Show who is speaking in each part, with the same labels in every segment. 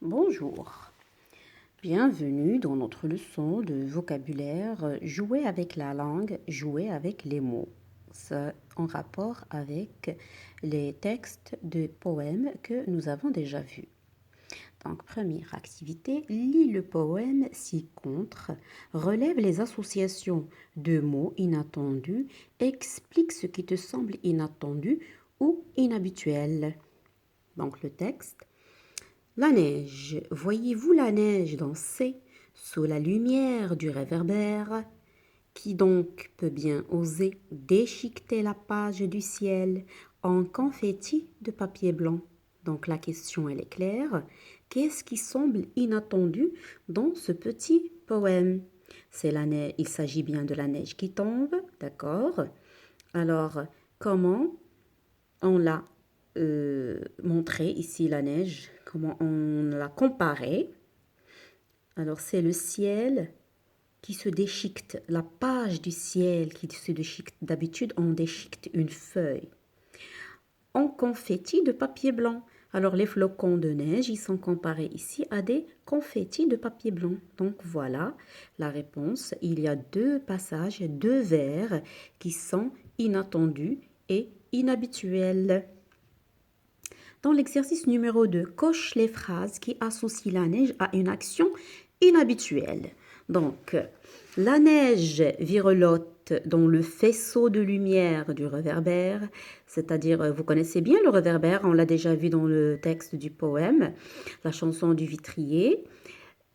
Speaker 1: Bonjour, bienvenue dans notre leçon de vocabulaire jouer avec la langue, jouer avec les mots. C'est en rapport avec les textes de poèmes que nous avons déjà vus. Donc, première activité, lis le poème ci-contre, relève les associations de mots inattendus, explique ce qui te semble inattendu ou inhabituel. Donc, le texte. La neige, voyez-vous la neige danser sous la lumière du réverbère? Qui donc peut bien oser déchiqueter la page du ciel en confetti de papier blanc? Donc la question elle est claire. Qu'est-ce qui semble inattendu dans ce petit poème? C'est la neige, il s'agit bien de la neige qui tombe, d'accord? Alors, comment on l'a montré ici la neige, comment on l'a comparé. Alors c'est le ciel qui se déchiquette, la page du ciel qui se déchiquette. D'habitude on déchiquette une feuille en confetti de papier blanc. Alors les flocons de neige, ils sont comparés ici à des confettis de papier blanc. Donc voilà la réponse. Il y a deux passages, deux vers qui sont inattendus et inhabituels. Dans l'exercice numéro 2, coche les phrases qui associent la neige à une action inhabituelle. Donc, la neige virelotte dans le faisceau de lumière du réverbère, c'est-à-dire, vous connaissez bien le réverbère, on l'a déjà vu dans le texte du poème, la chanson du vitrier.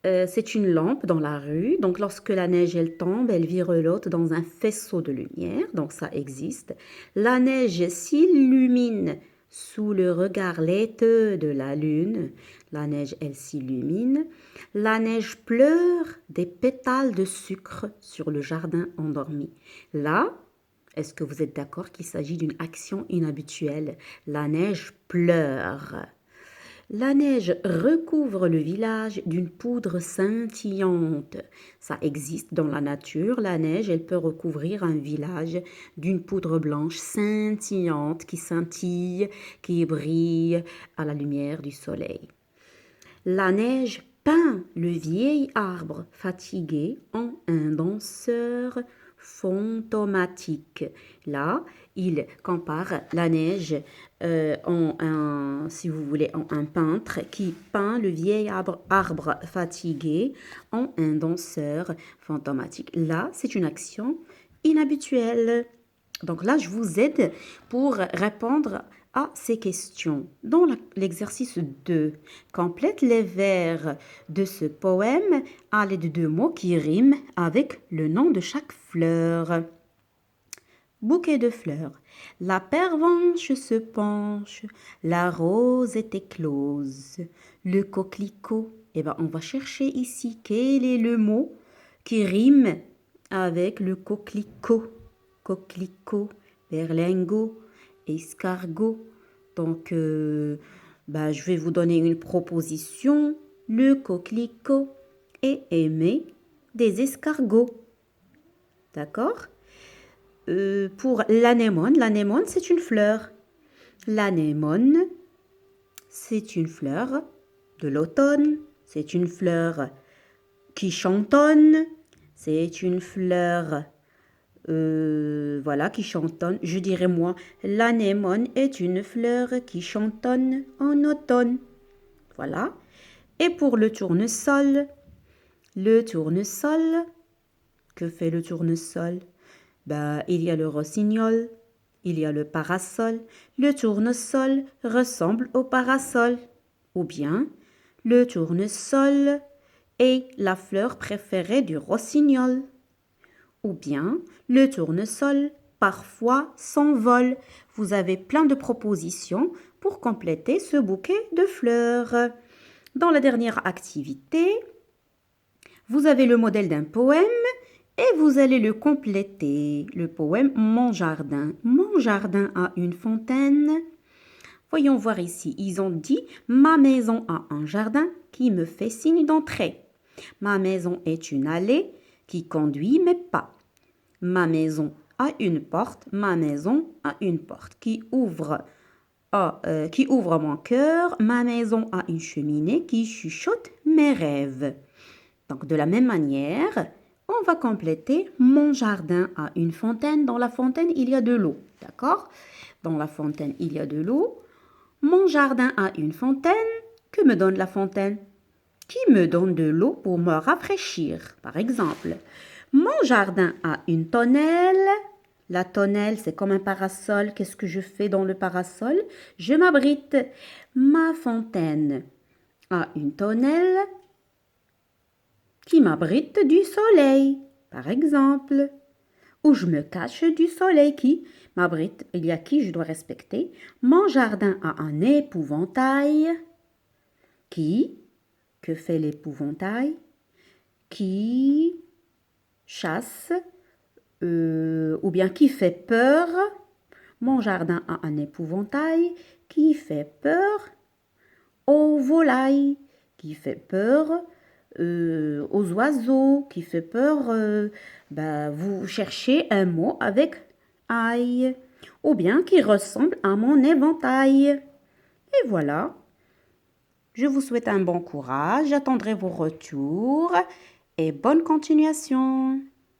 Speaker 1: C'est une lampe dans la rue, donc lorsque la neige elle tombe, elle virelotte dans un faisceau de lumière, donc ça existe. La neige s'illumine sous le regard laiteux de la lune. La neige elle s'illumine. La neige pleure des pétales de sucre sur le jardin endormi. Là, est-ce que vous êtes d'accord qu'il s'agit d'une action inhabituelle? La neige pleure. La neige recouvre le village d'une poudre scintillante. Ça existe dans la nature. La neige, elle peut recouvrir un village d'une poudre blanche scintillante qui scintille, qui brille à la lumière du soleil. La neige peint le vieil arbre fatigué en un danseur fantomatique. Là, il compare la neige en un, si vous voulez, en un peintre qui peint le vieil arbre fatigué en un danseur fantomatique. Là, c'est une action inhabituelle. Donc là, je vous aide pour répondre à ces questions. Dans l'exercice 2, complète les vers de ce poème à l'aide de mots qui riment avec le nom de chaque fleur. Bouquet de fleurs. La pervenche se penche, la rose est éclose. Le coquelicot, eh ben, on va chercher ici quel est le mot qui rime avec le coquelicot. Coquelicot, berlingot, escargot. Donc, je vais vous donner une proposition. Le coquelicot est aimé des escargots. D'accord? Pour l'anémone, c'est une fleur. L'anémone, c'est une fleur de l'automne. C'est une fleur qui chantonne. C'est une fleur qui chantonne. Je dirais moi, l'anémone est une fleur qui chantonne en automne. Voilà. Et pour le tournesol, que fait le tournesol? Il y a le rossignol, il y a le parasol. Le tournesol ressemble au parasol. Ou bien, le tournesol est la fleur préférée du rossignol. Ou bien, le tournesol parfois s'envole. Vous avez plein de propositions pour compléter ce bouquet de fleurs. Dans la dernière activité, vous avez le modèle d'un poème et vous allez le compléter. Le poème Mon jardin. Mon jardin a une fontaine. Voyons voir ici. Ils ont dit ma maison a un jardin qui me fait signe d'entrée. Ma maison est une allée qui conduit mes pas. Ma maison a une porte. Ma maison a une porte qui ouvre qui ouvre mon cœur. Ma maison a une cheminée qui chuchote mes rêves. Donc, de la même manière, on va compléter. Mon jardin a une fontaine. Dans la fontaine, il y a de l'eau. D'accord? Dans la fontaine, il y a de l'eau. Mon jardin a une fontaine. Que me donne la fontaine? Qui me donne de l'eau pour me rafraîchir, par exemple. Mon jardin a une tonnelle. La tonnelle, c'est comme un parasol. Qu'est-ce que je fais dans le parasol? Je m'abrite. Ma fontaine a une tonnelle qui m'abrite du soleil, par exemple. Ou je me cache du soleil qui m'abrite. Il y a qui je dois respecter. Mon jardin a un épouvantail. Qui? Que fait l'épouvantail? Qui chasse ou bien qui fait peur. Mon jardin a un épouvantail qui fait peur aux volailles, qui fait peur aux oiseaux, qui fait peur. Vous cherchez un mot avec ail, ou bien qui ressemble à mon éventail. Et voilà. Je vous souhaite un bon courage, j'attendrai vos retours et bonne continuation.